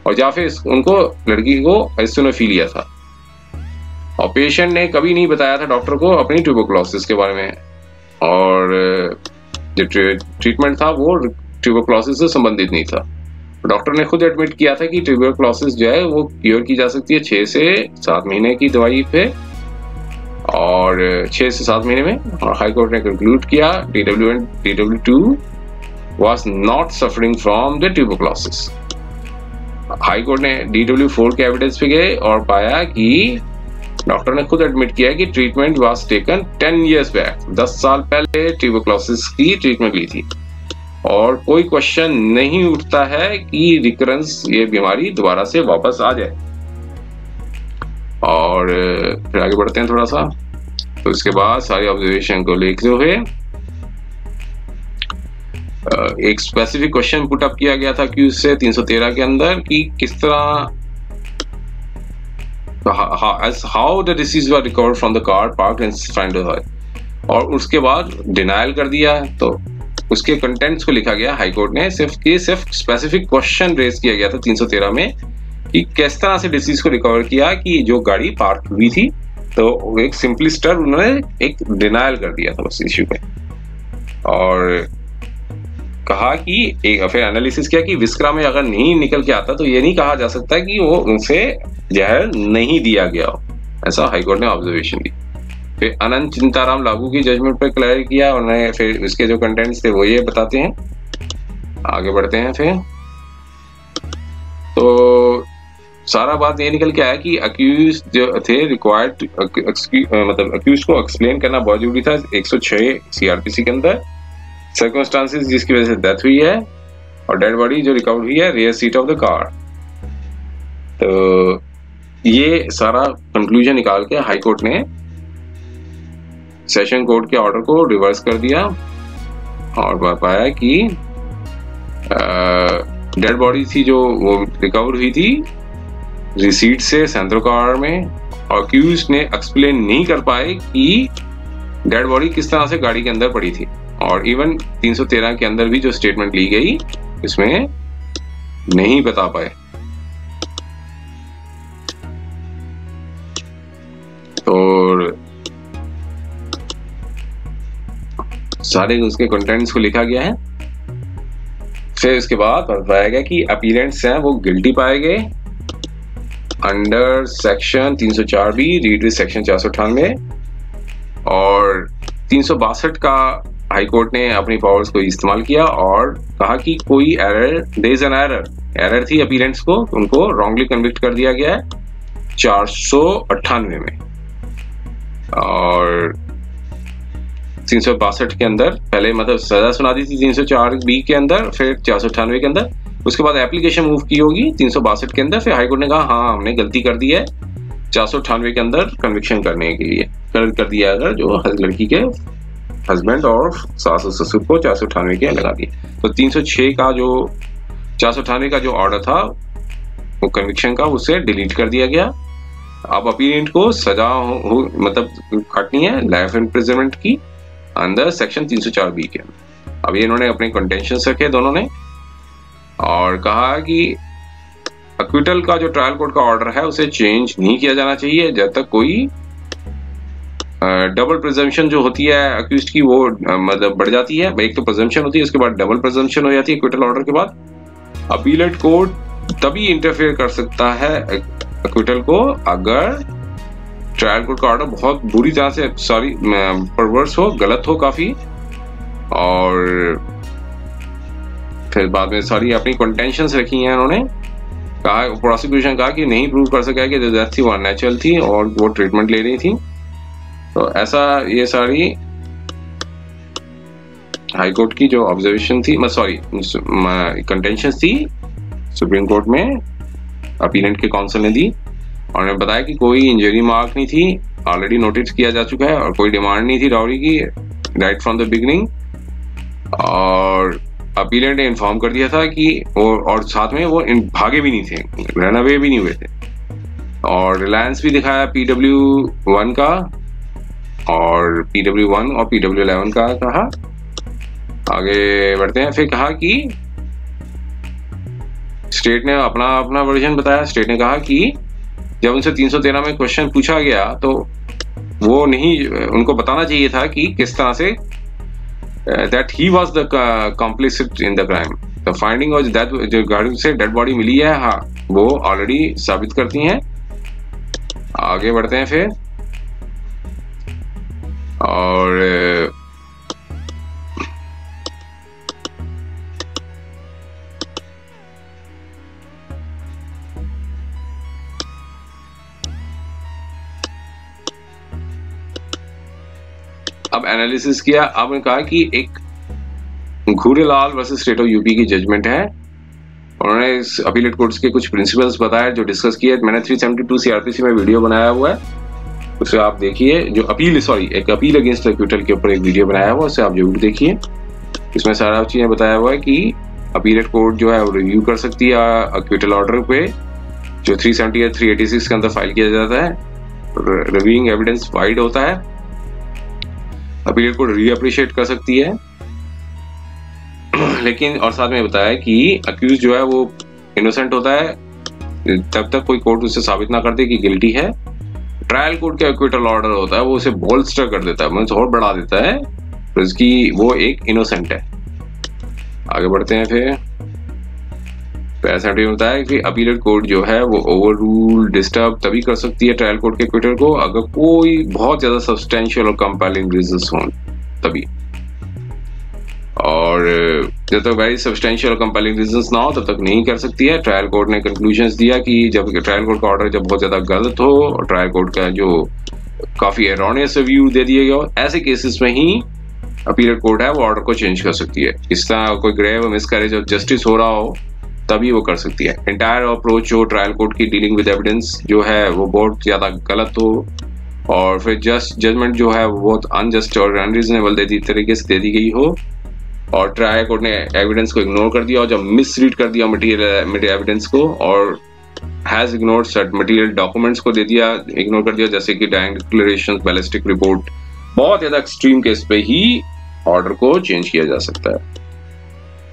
और या फिर उनको, लड़की को ईसनोफिलिया था। और पेशेंट ने कभी नहीं बताया था डॉक्टर को अपनी ट्यूबरक्लोसिस के बारे में, और जो ट्रीटमेंट था वो ट्यूबरक्लोसिस से संबंधित नहीं था। डॉक्टर ने खुद एडमिट किया था कि ट्यूबरक्लोसिस जो है वो क्योर की जा सकती है 6 से 7 महीने की दवाई पे, और 6 से 7 महीने में। और हाई कोर्ट ने कंक्लूड किया DW2 was not suffering from the tuberculosis. High court ने DW4 के एविडेंस पे गए और पाया कि डॉक्टर ने खुद एडमिट किया कि treatment was taken 10 years back, 10 साल पहले ट्यूबरक्लोसिस की ट्रीटमेंट ली थी, और कोई क्वेश्चन नहीं उठता है कि रिकरेंस, ये बीमारी दोबारा से वापस आ जाए। और फिर आगे बढ़ते हैं थोड़ा सा। तो इसके बाद सारी ऑब्जर्वेशन को लेते हुए एक स्पेसिफिक क्वेश्चन पुट अप किया गया था क्यूज से 313 के अंदर कि किस तरह how the disease were recovered from the car parked in front of her, और उसके बाद डिनायल कर दिया। तो उसके कंटेंट्स को लिखा गया हाई कोर्ट ने, सिर्फ स्पेसिफिक क्वेश्चन रेज किया गया था 313 में कि किस तरह से डिसीज को रिकवर किया कि जो गाड़ी पार्क हुई थी। तो एक सिंपलिस्टर उन्होंने एक डिनायल कर दिया था उस इश्यू पे, और कहा कि एक फिर एनालिसिस किया कि विस्क्रा में अगर नहीं निकल के आता तो ये नहीं कहा जा सकता कि वो उनसे जहर नहीं दिया गया हो, ऐसा हाईकोर्ट ने ऑब्जर्वेशन दी। फिर अनंत चिंताराम लागू की जजमेंट पर क्लियर किया उन्होंने, फिर इसके जो कंटेंट्स थे वो ये बताते हैं। आगे बढ़ते हैं फिर। तो सारा बात ये निकल के आया कि अक्यूज जो थे रिक्वायर्ड, मतलब अक्यूज को एक्सप्लेन करना बहुत जरूरी था 106 CRPC के अंदर सर्कमस्टांसेस जिसकी वजह से डेथ हुई है, और डेड बॉडी जो रिकवर हुई है rear seat of the car. तो ये सारा कंक्लूजन निकाल के हाई कोर्ट ने सेशन कोर्ट के ऑर्डर को रिवर्स कर दिया और पाया कि डेड बॉडी थी जो वो रिकवर हुई थी रिसीट से सेंट्रो कार में, और अक्यूज ने एक्सप्लेन नहीं कर पाए कि डेड बॉडी किस तरह से गाड़ी के अंदर पड़ी थी, और इवन 313 के अंदर भी जो स्टेटमेंट ली गई इसमें नहीं बता पाए। और सारे उसके कंटेंट्स को लिखा गया है। फिर इसके बाद बताया गया कि अपीलेंट्स हैं वो गिल्टी पाए गए under section 304B read with section 498 और 362 का हाई कोर्ट ने अपनी पावर्स को इस्तेमाल किया और कहा कि कोई error, there is an error थी अपीलेंट्स को, उनको रॉन्गली कन्विक्ट कर दिया गया है 498 में। और 362 के अंदर पहले मतलब सजा सुना दी थी 304B के अंदर, फिर 498 के अंदर, उसके बाद एप्लीकेशन मूव की होगी 362 के अंदर, फिर हाईकोर्ट ने कहा हाँ हमने गलती कर दी है 498 के अंदर कन्विक्शन करने के लिए कर दिया, अगर जो लड़की के हस्बैंड और सास और ससुर को 498 के लगा दिए। तो 306 का जो 498 का जो ऑर्डर था वो कन्विक्शन का, उसे डिलीट कर दिया गया। अब अपीलेंट को सजा मतलब काटनी है लाइफ इम्प्रिजनमेंट की अंदर सेक्शन 304B के। अब ये इन्होंने अपने कंटेंशंस रखे दोनों ने और कहा कि एक्विटल का जो ट्रायल कोर्ट का ऑर्डर है उसे चेंज नहीं किया जाना चाहिए जब तक कोई डबल प्रिजम्पशन जो होती है अक्यूज्ड की वो मतलब बढ़ जाती है। एक तो प्रिजम्पशन होती है, उसके बाद डबल प्रिजम्पशन हो जाती है एक्विटल ऑर्डर के बाद। अपीलेट कोर्ट तभी इंटरफेयर कर सकता है एक्विटल को अगर ट्रायल कोर्ट का ऑर्डर बहुत बुरी तरह से परवर्स हो, गलत हो काफी, और फिर बाद में सारी अपनी कंटेंशंस रखी हैं उन्होंने। कहा प्रोसिक्यूशन कहा कि नहीं प्रूव कर सका कि जो डेथ थी वो अननेचुरल थी और वो ट्रीटमेंट ले रही थी। तो ऐसा ये सारी हाई कोर्ट की जो ऑब्जर्वेशन थी कंटेंशंस थी सुप्रीम कोर्ट में अपीलेंट के काउंसिल ने दी और उन्होंने बताया कि कोई इंजरी मार्क नहीं थी, ऑलरेडी नोटिस किया जा चुका है, और कोई डिमांड नहीं थी डाउरी की राइट फ्रॉम द बिगिनिंग। और अपीलेंट ने इन्फॉर्म कर दिया था कि और साथ में वो भागे भी नहीं थे, रन अवे भी नहीं हुए थे। और रिलायंस भी दिखाया PW1 का और PW1 और PW11 का कहा। आगे बढ़ते हैं, फिर कहा कि स्टेट ने अपना वर्जन बताया। स्टेट ने कहा कि जब उनसे 313 में क्वेश्चन पूछा गया तो वो नहीं, उनको बताना चाहिए था कि किस तरह से that he was the complicit in the crime. The finding was that जो गाड़ी से डेड बॉडी मिली है, हाँ वो ऑलरेडी साबित करती हैं। आगे बढ़ते हैं फिर, और अब एनालिसिस किया। अब ने कहा कि एक घूरेलाल वर्सेस स्टेट ऑफ यूपी की जजमेंट है। उन्होंने इस अपीलेट कोर्ट्स के कुछ प्रिंसिपल्स बताया जो डिस्कस किए। मैंने 372 CRPC में वीडियो बनाया हुआ है, उसे आप देखिए। जो एक अपील अगेंस्ट एक्विटल के ऊपर एक वीडियो बनाया हुआ है, उसे आप जरूर देखिए। इसमें सारा चीजें बताया हुआ है कि अपीलेट कोर्ट जो है वो रिव्यू कर सकती है एक्विटल ऑर्डर पे जो 370 या 386 के अंदर फाइल किया जाता है। रिव्यूइंग एविडेंस वाइड होता है, अपीलेट कोर्ट रीअप्रिशिएट कर सकती है। लेकिन और साथ में बताया कि अक्यूज जो है वो इनोसेंट होता है तब तक कोई कोर्ट उसे साबित ना कर दे कि गिल्टी है। ट्रायल कोर्ट का एक्विटल ऑर्डर होता है वो उसे बोल्स्टर कर देता है, मतलब और बढ़ा देता है तो इसकी वो एक इनोसेंट है। आगे बढ़ते हैं फिर ऐसा होता है कि अपीलेट कोर्ट जो है वो ओवर रूल डिस्टर्ब तभी कर सकती है ट्रायल कोर्ट के एक्विटल को अगर कोई बहुत ज्यादा सब्सटेंशियल और कंपेलिंग रीजंस हों तभी। और जब तक वेरी सब्सटेंशियल और कंपेलिंग रीजंस ना हो तब तक नहीं कर सकती है। ट्रायल कोर्ट ने कंक्लूजन्स दिया कि जब ट्रायल कोर्ट का ऑर्डर जब बहुत ज्यादा गलत हो और ट्रायल कोर्ट का जो काफी एरोनियस व्यू दे दिया गया हो, ऐसे केसेस में ही अपीलेट कोर्ट है वो ऑर्डर को चेंज कर सकती है। इस तरह कोई ग्रेव मिसकैरेज ऑफ जस्टिस हो रहा हो तभी वो कर सकती है। एंटायर अप्रोच जो ट्रायल कोर्ट की डीलिंग विद एविडेंस जो है वो बहुत ज्यादा गलत हो और फिर जजमेंट जो है वो बहुत अनजस्ट और अनरीजनेबल तरीके से दे दी गई हो और ट्रायल कोर्ट ने एविडेंस को इग्नोर कर दिया और जब मिसरीड कर दिया मटेरियल एविडेंस को और has ignored certain material documents को दे दिया, इग्नोर कर दिया, जैसे कि डाइंग डिक्लेरेशंस, बैलिस्टिक रिपोर्ट, बहुत ज्यादा एक्सट्रीम केस पे ही ऑर्डर को चेंज किया जा सकता है।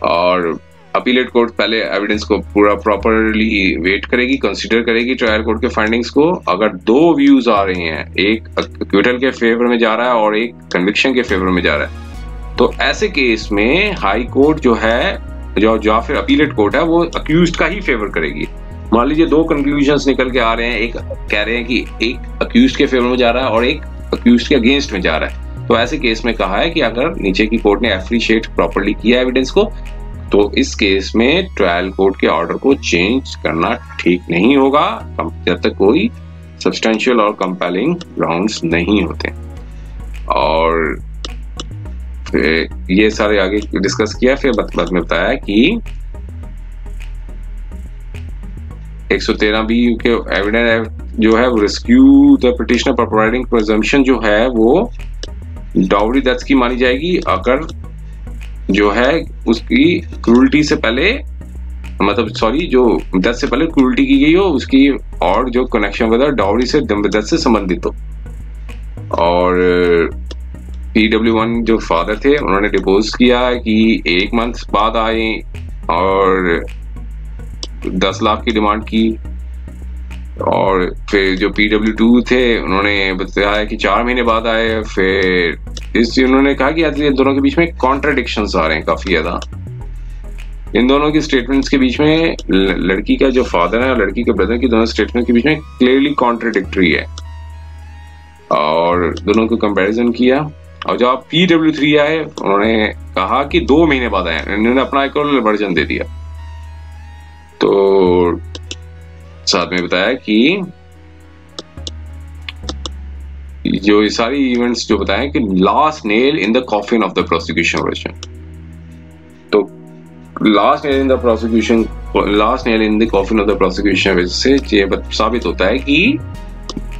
और अपीलेट कोर्ट पहले एविडेंस को पूरा प्रॉपरली वेट करेगी, कंसीडर करेगी ट्रायल कोर्ट के फाइंडिंग्स को। अगर दो व्यूज आ रहे हैं, एक एक्विटल के फेवर में जा रहा है और एक कन्विक्शन के फेवर में जा रहा है, तो ऐसे केस में हाई कोर्ट जो है जो फिर अपीलेट कोर्ट है वो अक्यूज्ड का ही फेवर करेगी। मान लीजिए दो कंक्लूजन्स निकल के आ रहे हैं, एक कह रहे हैं कि एक अक्यूज्ड के फेवर में जा रहा है और एक अक्यूज्ड के अगेंस्ट में जा रहा है। तो ऐसे केस में कहा है कि अगर नीचे की कोर्ट ने एप्रिशिएट प्रॉपर्ली किया एविडेंस को, तो इस केस में ट्रायल कोर्ट के ऑर्डर को चेंज करना ठीक नहीं होगा जब तक कोई सब्सटेंशियल और कंपेलिंग ग्राउंड्स नहीं होते। और ये सारे आगे डिस्कस किया, फिर बाद में बताया कि 113B के एविडेंस जो है वो rescue the petitioner for providing presumption जो है वो डाउरी डेथ की मानी जाएगी अगर जो है उसकी क्रूरल्टी से पहले, मतलब सॉरी, जो डेथ से पहले क्रूरल्टी की गई हो उसकी, और जो कनेक्शन विद डाउरी से डेथ से संबंधित हो। और PW1 जो फादर थे उन्होंने डिपोज किया कि 1 मंथ बाद आए और 10 लाख की डिमांड की। और फिर जो PW2 थे उन्होंने बताया कि 4 महीने बाद आए। फिर उन्होंने कहा कि इन दोनों के बीच में कॉन्ट्राडिक्शंस आ रहे हैं काफी ज्यादा। इन दोनों की स्टेटमेंट्स के बीच में, लड़की का जो फादर है और लड़की के ब्रदर की दोनों स्टेटमेंट के बीच में क्लियरली कॉन्ट्राडिक्टरी है। और दोनों को कंपैरिजन किया। और जब PW3 आए उन्होंने कहा कि 2 महीने बाद आए, इन्होंने अपना एक और वर्जन दे दिया। तो साथ में बताया कि जो ये सारी इवेंट्स जो बताएं कि last nail in the coffin of the prosecution version. तो last nail in the prosecution, last nail in the coffin of the prosecution वजह से ये साबित होता है कि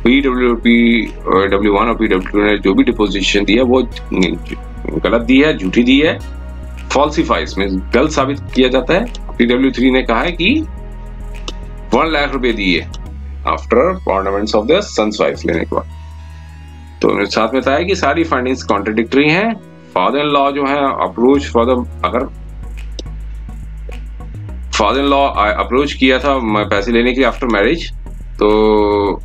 PW1 और PW2 ने जो भी डिपोजिशन दी है वो गलत दी है, झूठी दी है, फॉल्सिफाइज में गलत साबित किया जाता है। PW3 ने कहा है कि 1 लाख रुपए दिए after ornaments of the son's wife लेने के बाद। तो साथ में बताया कि सारी फाइंडिंग्स कॉन्ट्राडिक्टरी हैं। फादर इन लॉ जो है अप्रोच फॉर द, अगर फादर इन लॉ अप्रोच किया था पैसे लेने के लिए आफ्टर मैरिज, तो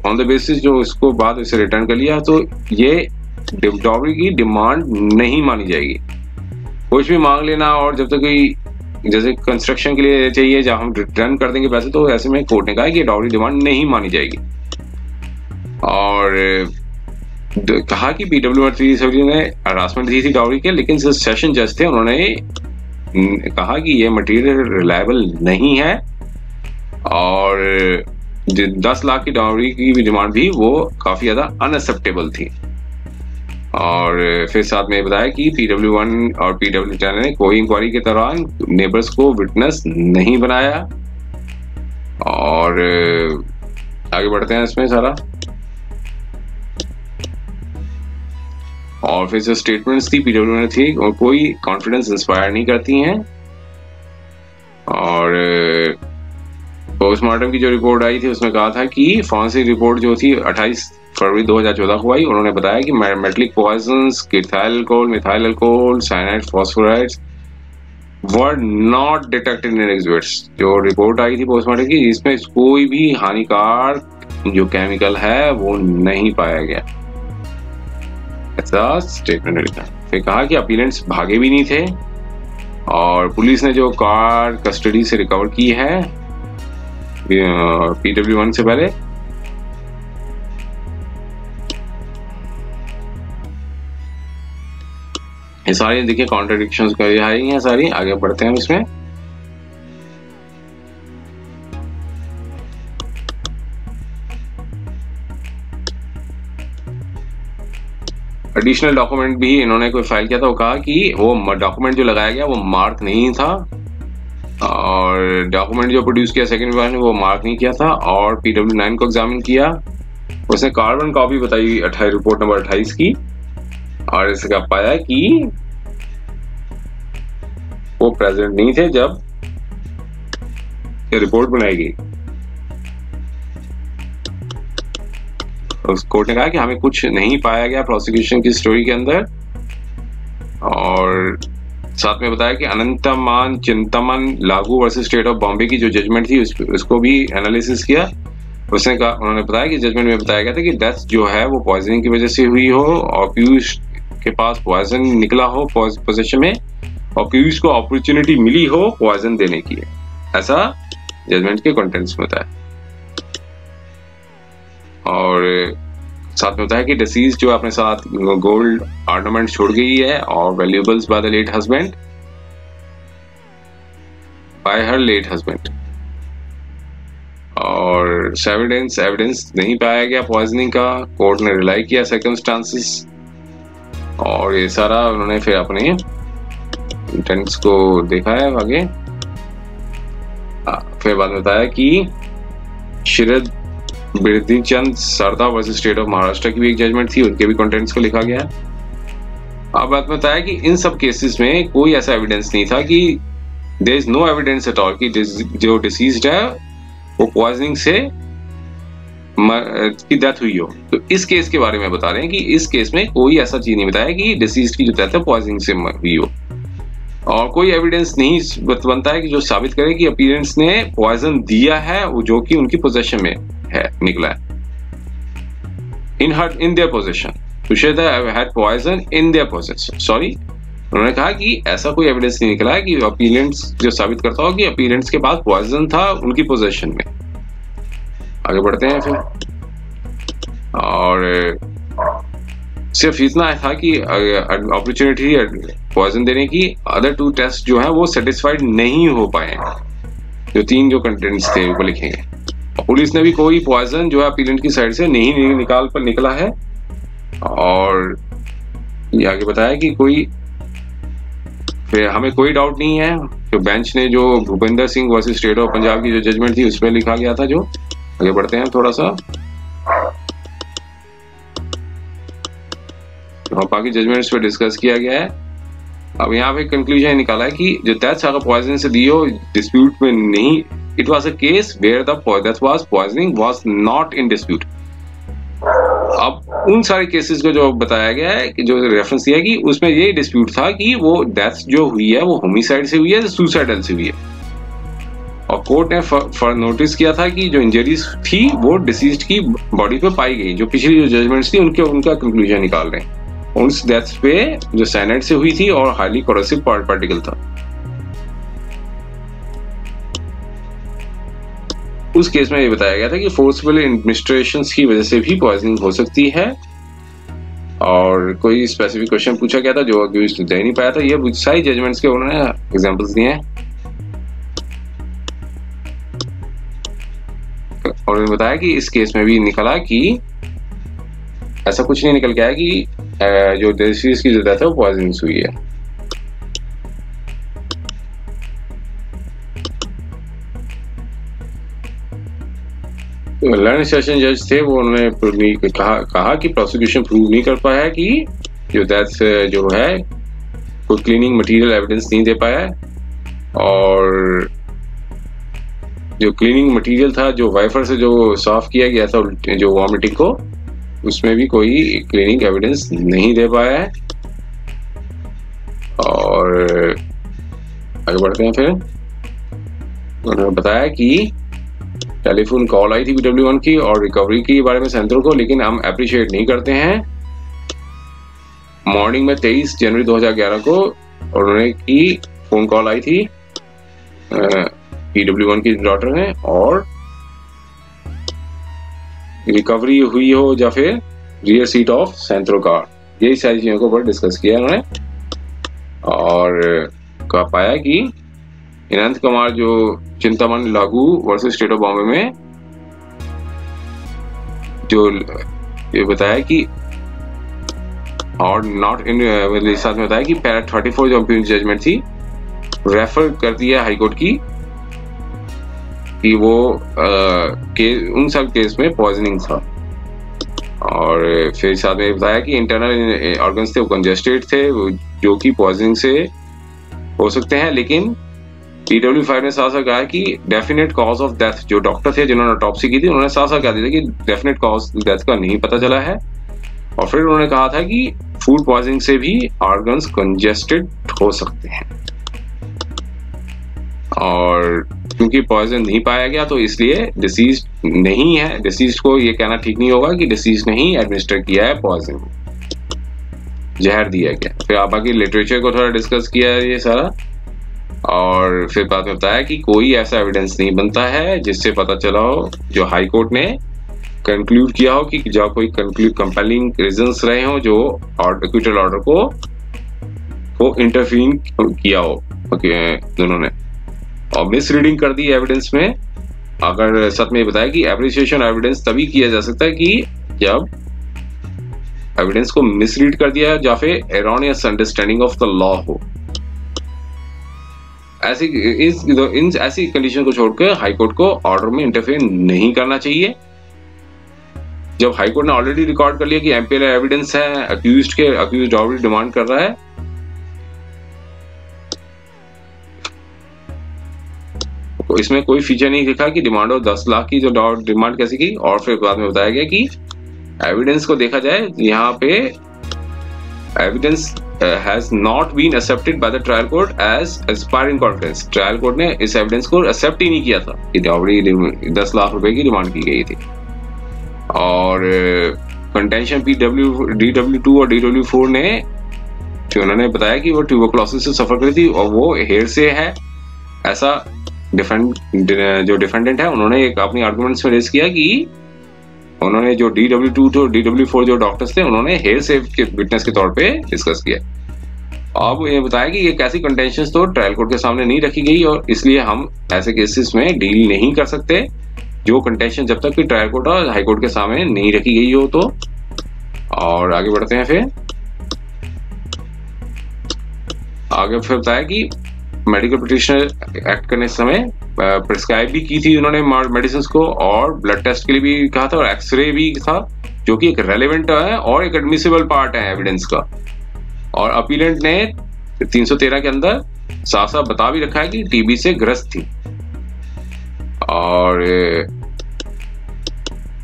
ऑन द बेसिस जो इसको बाद इसे रिटर्न कर लिया, तो ये डाउरी की डिमांड नहीं मानी जाएगी। कुछ भी मांग लेना और जब तक कोई जैसे कंस्ट्रक्शन के लिए चाहिए जहां हम रिटर्न कर देंगे पैसे, तो ऐसे में कोर्ट ने कहा कि डाउरी डिमांड नहीं मानी जाएगी। और कहा कि PW3 ने हरासमेंट दी थी डाउरी के, लेकिन जो सेशन जज थे उन्होंने कहा कि ये मटेरियल रिलायबल नहीं है और 10 लाख की डाउरी की भी डिमांड भी वो काफी ज्यादा अनएक्सेप्टेबल थी। और फिर साथ में बताया कि PW1 और PW10 ने कोई इंक्वायरी के दौरान नेबर्स को विटनेस नहीं बनाया। और आगे बढ़ते हैं इसमें सारा। और फिर जो स्टेटमेंट्स थी PW ने थी और कोई कॉन्फिडेंस इंस्पायर नहीं करती हैं। और पोस्टमार्टम की जो रिपोर्ट आई थी उसमें कहा था कि फॉरेंसिक रिपोर्ट जो थी 28 फरवरी 2014 को आई। उन्होंने बताया कि metallic poisons, ethyl alcohol, methyl alcohol, cyanide, phosphorides were not detected in exhibits. जो रिपोर्ट आई थी पोस्टमार्टम की, इसमें कोई भी हानिकारक जो केमिकल है वो नहीं पाया गया, ऐसा स्टेटमेंट लिखा। फिर कहा कि अपीलेंट्स भागे भी नहीं थे और पुलिस ने जो कार कस्टडी से रिकवर की है PW1 से पहले, ये सारी देखिए कॉन्ट्रडिक्शंस कर आई हैं सारी। आगे बढ़ते हैं इसमें। एडिशनल डॉक्यूमेंट भी इन्होंने कोई फाइल किया था, वो कहा कि वो डॉक्यूमेंट जो लगाया गया वो मार्क नहीं था और डॉक्यूमेंट जो प्रोड्यूस किया सेकंड बार ने वो मार्क नहीं किया था। और PW9 को एग्जामिन किया, उसने कार्बन कॉपी बताई 28 रिपोर्ट नंबर 28 की, और इसका पाया कि वो प्रेजेंट नहीं थे जब ये रिपोर्ट बनाई गई। उस कोर्ट ने कहा कि हमें कुछ नहीं पाया गया प्रोसिक्यूशन की स्टोरी के अंदर। और साथ में बताया कि अनंतमान चिंतमन लागू वर्सेस स्टेट ऑफ बॉम्बे की जो जजमेंट थी उसको भी एनालिसिस किया। उसने कहा, उन्होंने बताया कि जजमेंट में बताया गया था कि डेथ जो है वो पॉइजनिंग की वजह से हुई हो और पीयूष के पास पॉइजन निकला हो पोजीशन में, और पीयूष को अपॉर्चुनिटी मिली हो पॉइजन देने की, ऐसा जजमेंट के कंटेंट्स में बताया। और साथ में बताया कि डिसीज जो अपने साथ गोल्ड ऑर्नामेंट छोड़ गई है और valuables by the late husband, by her late husband, और एविडेंस नहीं पाया गया पॉइजनिंग का, कोर्ट ने रिलाई किया सर्कमस्टांसेस, और ये सारा उन्होंने फिर अपने इंटेंट्स को देखा है आगे। फिर बाद में बताया कि शरद बिरदीचंद सरदा वर्सेस स्टेट ऑफ महाराष्ट्र की भी एक जजमेंट थी, उनके भी कंटेंट्स को लिखा गया। अब बात में बताया कि इन सब केसेस में कोई ऐसा एविडेंस नहीं था कि there is no evidence at all कि जो डिसीज्ड है वो पॉइजनिंग से की डेथ हुई हो। तो इस केस के बारे में बता रहे हैं कि इस केस में कोई ऐसा चीज नहीं बताया कि डिसीज की जो डेथ है पॉइजनिंग से हुई हो, और कोई एविडेंस नहीं बनता है कि जो साबित करे कि अपीरेंट्स ने पॉइजन दिया है वो जो कि उनकी पोजेशन में है, निकला है, इन देयर पोजेशन, तुषेदा had poison in their possession. Sorry, उन्होंने कहा कि ऐसा कोई एविडेंस नहीं निकला है कि अपीरेंट्स जो साबित करता हो कि अपीरेंट्स के पास पॉइजन था उनकी पोजेशन में। आगे बढ़ते हैं फिर, और सिर्फ इतना था कि अपॉर्चुनिटी पॉइजन देने की, अदर 2 टेस्ट जो है वो सेटिस्फाइड नहीं हो पाए, जो 3 जो कंटेंट्स थे वो लिखेंगे। पुलिस ने भी कोई पॉइजन जो है अपीलेंट की साइड से नहीं निकला है, और ये आगे बताया कि कोई फिर हमें कोई डाउट नहीं है, तो बेंच ने जो Bhupendra Singh versus state of Punjab की जो जजमेंट थी उसमें लिखा गया था। जो आगे बढ़ते हैं थोड़ा सा, बाकी जजमेंट्स पे डिस्कस किया गया है। अब यहाँ पे कंक्लूजन निकाला है कि जो डेथ अगर पॉइजन से दी हो, डिस्प्यूट में नहीं, it was a case where the death was poisoning was not in dispute. अब उन सारे केसेस को जो बताया गया है कि जो रेफरेंस दिया कि उसमें ये डिस्प्यूट था कि वो डेथ जो हुई है वो होमिसाइड से हुई है या सुसाइडल से हुई है, और कोर्ट ने फॉर नोटिस किया था कि जो इंजरीज थी वो डिसीज्ड की बॉडी पे पाई गई। जो पिछली जो जजमेंट्स थी उनका कंक्लूजन निकाल रहे हैं, उस डेथ पे जो साइनाइड से हुई थी और हाईली कोरोसिव पार्टिकल था। उस केस में ये बताया गया था कि फोर्सफुल एडमिनिस्ट्रेशंस की वजह से भी पॉइजनिंग हो सकती है, और कोई स्पेसिफिक क्वेश्चन पूछा गया था जो अक्यूज्ड दे नहीं पाया था। ये सारी जजमेंट्स के उन्होंने एग्जांपल्स दिए हैं, और उन्होंने बताया कि इस केस में भी निकला कि ऐसा कुछ नहीं निकल के आया कि जो डिसीज की जो डेथ है वो पॉइजनिंग से हुई है। लर्न सेशन जज थे वो उन्होंने कहा कि प्रोसिक्यूशन प्रूव नहीं कर पाया कि जो डेथ जो है कोई क्लीनिंग मटेरियल एविडेंस नहीं दे पाया, और जो क्लीनिंग मटेरियल था जो वाइफर से जो साफ किया गया था जो वॉमिटिंग को, उसमें भी कोई क्लीनिंग एविडेंस नहीं दे पाया है। और आगे बढ़ते हैं फिर, उन्होंने बताया कि टेलीफोन कॉल आई थी BW1 की और रिकवरी के बारे में सेंट्रल को, लेकिन हम अप्रिशिएट नहीं करते हैं। मॉर्निंग में 23 जनवरी 2011 को उन्होंने की फोन कॉल आई थी BW1 की डॉटर ने, और रिकवरी हुई हो या फिर rear seat of Santro car, यही सारी चीजों को ऊपर डिस्कस किया उन्होंने, और कहा पाया कि अनंत कुमार जो चिंतामन लागू वर्सेस स्टेट ऑफ बॉम्बे में जो ये बताया कि, और नॉट इन साथ में बताया कि पैरा 34 जो जजमेंट थी रेफर कर दिया हाईकोर्ट की कि वो उन सब केस में पॉइजनिंग था, और फिर साथ में बताया कि इंटरनल ऑर्गन्स थे वो कंजेस्टेड थे जो कि पॉइजनिंग से हो सकते हैं, लेकिन PW5 ने साफ साफ कहा कि डेफिनेट कॉज ऑफ डेथ, जो डॉक्टर थे जिन्होंने ऑटोप्सी की थी उन्होंने साफ साफ कहा दिया कि डेफिनेट कॉज डेथ का नहीं पता चला है, और फिर उन्होंने कहा था कि फूड पॉइजनिंग से भी ऑर्गन्स कंजेस्टेड हो सकते हैं, और क्योंकि पॉइजन नहीं पाया गया तो इसलिए डिसीज नहीं है, डिसीज को ये कहना ठीक नहीं होगा कि डिसीज ने ही एडमिनिस्टर किया है पॉइजन, जहर दिया गया। फिर आप बाकी लिटरेचर को थोड़ा डिस्कस किया है ये सारा, और फिर बाद में बताया कि कोई ऐसा एविडेंस नहीं बनता है जिससे पता चला हो, जो हाई कोर्ट ने कंक्लूड किया हो कि जो कोई कंपेलिंग रीजंस रहे हो जो एक्विटल ऑर्डर को इंटरफीन किया हो दोनों ने, और मिसरीडिंग कर दी एविडेंस में। अगर सच में बताया कि एप्रिसिएशन एविडेंस तभी किया जा सकता है कि जब एविडेंस को मिसरीड कर दिया या फिर erroneous understanding of the law हो। ऐसी कंडीशन को छोड़कर हाईकोर्ट को ऑर्डर में इंटरफेयर नहीं करना चाहिए। जब हाईकोर्ट ने ऑलरेडी रिकॉर्ड कर लिया कि एम्पियर एविडेंस है, अक्यूज्ड डाउरी डिमांड कर रहा है, तो इसमें कोई फीचर नहीं लिखा कि डिमांड ऑफ 10 लाख की जो डिमांड कैसे की। और फिर बाद में बताया गया कि एविडेंस को देखा जाए, यहाँ पे evidence has not been accepted by the trial court as aspiring confidence. Trial court ने इस एविडेंस को एक्सेप्ट ही नहीं किया था कि डाउरी 10 लाख रुपए की डिमांड की गई थी। और कंटेंशन DW2 और DW4 ने जो उन्होंने बताया कि वो ट्यूबरकुलोसिस से सफर करी थी और वो हेयर से है, ऐसा जो डिफेंडेंट है उन्होंने एक अपनी आर्गुमेंट्स में रेज किया कि उन्होंने जो DW2 तो DW4 जो डॉक्टर्स थे उन्होंने हेयर सेव के विटनेस के तौर पे डिस्कस किया। अब ये बताया कि ये कैसी कंटेंशंस तो ट्रायल कोर्ट के सामने नहीं रखी गई और इसलिए हम ऐसे केसेस में डील नहीं कर सकते जो कंटेंशन जब तक कि ट्रायल कोर्ट और हाई कोर्ट के सामने नहीं रखी गई हो तो। और आगे बढ़ते हैं। फिर आगे फिर बताया कि मेडिकल पिटिशनर एक्ट करने समय प्रिस्क्राइब भी की थी उन्होंने मेडिसिन को, और ब्लड टेस्ट के लिए भी कहा था, और एक्सरे भी था जो कि एक रेलेवेंट है और एक एडमिसिबल पार्ट है एविडेंस का। और अपीलेंट ने 313 के अंदर साफ साफ बता भी रखा है कि टीबी से ग्रस्त थी। और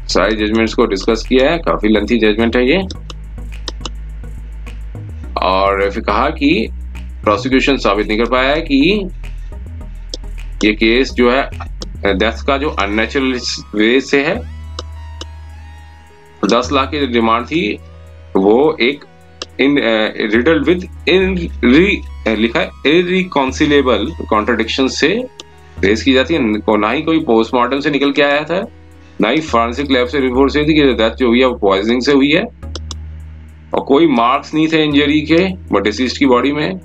सारे जजमेंट्स को डिस्कस किया है, काफी लेंथी जजमेंट है ये। और फिर कहा कि प्रोसिक्यूशन साबित नहीं कर पाया है कि ये केस जो है डेथ का जो अननेचुरल वे से है। 10 लाख की डिमांड थी वो एक रिडल्ड विद लिखा है इररिकॉन्सिलेबल कॉन्ट्रडिक्शन से रेज की जाती है। ना ही कोई पोस्टमार्टम से निकल के आया था, ना ही फॉरेंसिक लैब से रिपोर्ट से थी कि डेथ जो हुई है वो पॉइजनिंग से हुई है, और कोई मार्क्स नहीं थे इंजरी के डिसीज्ड की बॉडी में।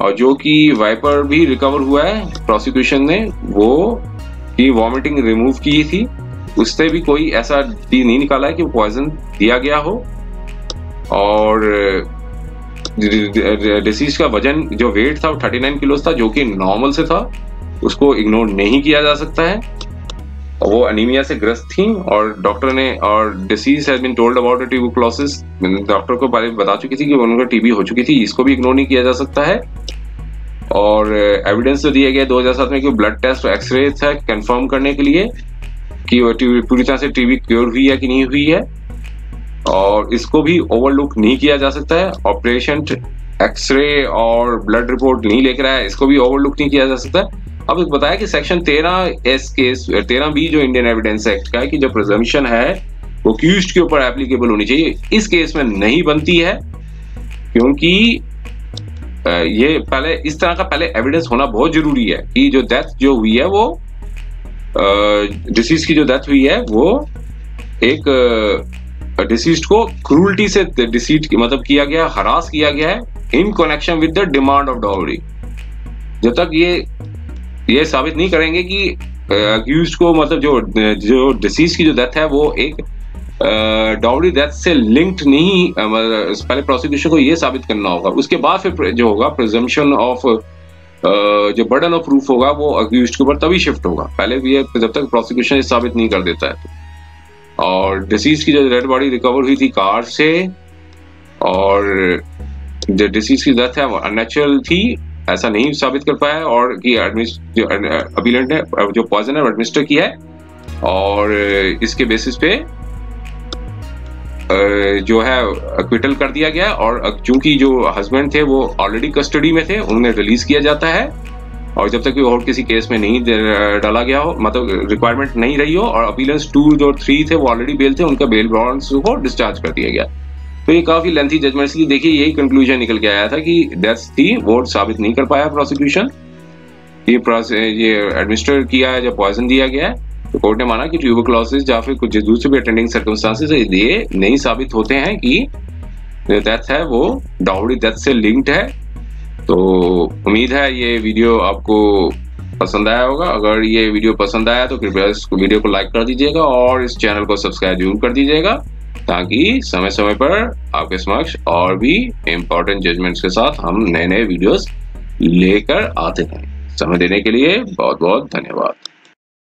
और जो कि वाइपर भी रिकवर हुआ है, प्रोसिक्यूशन ने वो की वॉमिटिंग रिमूव की थी, उससे भी कोई ऐसा नहीं निकाला है कि पॉइजन दिया गया हो। और डिसीज का वजन जो वेट था वो 39 किलो था जो कि नॉर्मल से था, उसको इग्नोर नहीं किया जा सकता है। और वो अनीमिया से ग्रस्त थी और डॉक्टर ने, और disease has been told about tuberculosis, doctor को पहले बता चुकी थी कि उनका टीबी हो चुकी थी, इसको भी इग्नोर नहीं किया जा सकता है। और एविडेंस तो दिया गया 2007 में कि ब्लड टेस्ट और एक्सरे था कंफर्म करने के लिए कि वो पूरी तरह से टीबी क्योर हुई है कि नहीं हुई है, और इसको भी ओवरलुक नहीं किया जा सकता है। और पेशेंट एक्सरे और ब्लड रिपोर्ट नहीं लेकर आया, इसको भी ओवरलुक नहीं किया जा सकता है। अब बताया कि सेक्शन 13 केस 13B जो इंडियन एविडेंस एक्ट का है कि जो प्रिजम्पशन है वो अक्यूज्ड के ऊपर एप्लीकेबल होनी चाहिए, इस केस में नहीं बनती है, क्योंकि ये पहले इस तरह का पहले एविडेंस होना बहुत जरूरी है कि जो डेथ जो हुई है वो डिसीज की जो डेथ हुई है वो एक डिसीज्ड को क्रूरल्टी से डिसीज मतलब किया गया, हरास किया गया है in connection with the demand of dowry. जब तक ये साबित नहीं करेंगे कि अक्यूज्ड को मतलब जो डिसीज की जो डेथ है वो एक डाउरी डेथ से लिंक्ड नहीं, पहले प्रोसिक्यूशन को ये साबित करना होगा। उसके बाद फिर जो होगा प्रिजम्पशन ऑफ जो बर्डन ऑफ प्रूफ होगा वो अक्यूज्ड के ऊपर तभी शिफ्ट होगा, पहले भी जब तक प्रोसिक्यूशन साबित नहीं कर देता है। और डिसीज की जो डेड बॉडी रिकवर हुई थी कार से, और जो डिसीज की डेथ है वो अननेचुरल थी, ऐसा नहीं साबित कर पाया, और कि जो अपीलेंट ने जो पॉइजन है एडमिनिस्टर किया है, और इसके बेसिस पे जो है एक्विटल कर दिया गया। और चूंकि जो हस्बैंड थे वो ऑलरेडी कस्टडी में थे, उन्हें रिलीज किया जाता है, और जब तक कि और किसी केस में नहीं डाला गया हो, मतलब रिक्वायरमेंट नहीं रही हो, और अपीलेंस 2 जो 3 थे वो ऑलरेडी बेल थे, उनका बेल बॉन्ड्स को डिस्चार्ज कर दिया गया। तो ये काफी लेंथी जजमेंट्स की देखिए यही कंक्लूजन निकल के आया था कि डेथ थी, वो साबित नहीं कर पाया प्रोसिक्यूशन, ये एडमिनिस्टर किया है, जब पॉइजन दिया गया है, तो कोर्ट ने माना कि ट्यूबरकुलोसिस या फिर कुछ दूसरे भी अटेंडिंग सर्कमस्टांसेस ये नहीं साबित होते हैं कि डेथ है वो डाउरी डेथ से लिंक्ड है। तो उम्मीद है ये वीडियो आपको पसंद आया होगा। अगर ये वीडियो पसंद आया तो कृपया इस वीडियो को लाइक कर दीजिएगा और इस चैनल को सब्सक्राइब जरूर कर दीजिएगा, ताकि समय समय पर आपके समक्ष और भी इम्पोर्टेंट जजमेंट्स के साथ हम नए नए वीडियोस लेकर आते हैं। समय देने के लिए बहुत बहुत धन्यवाद।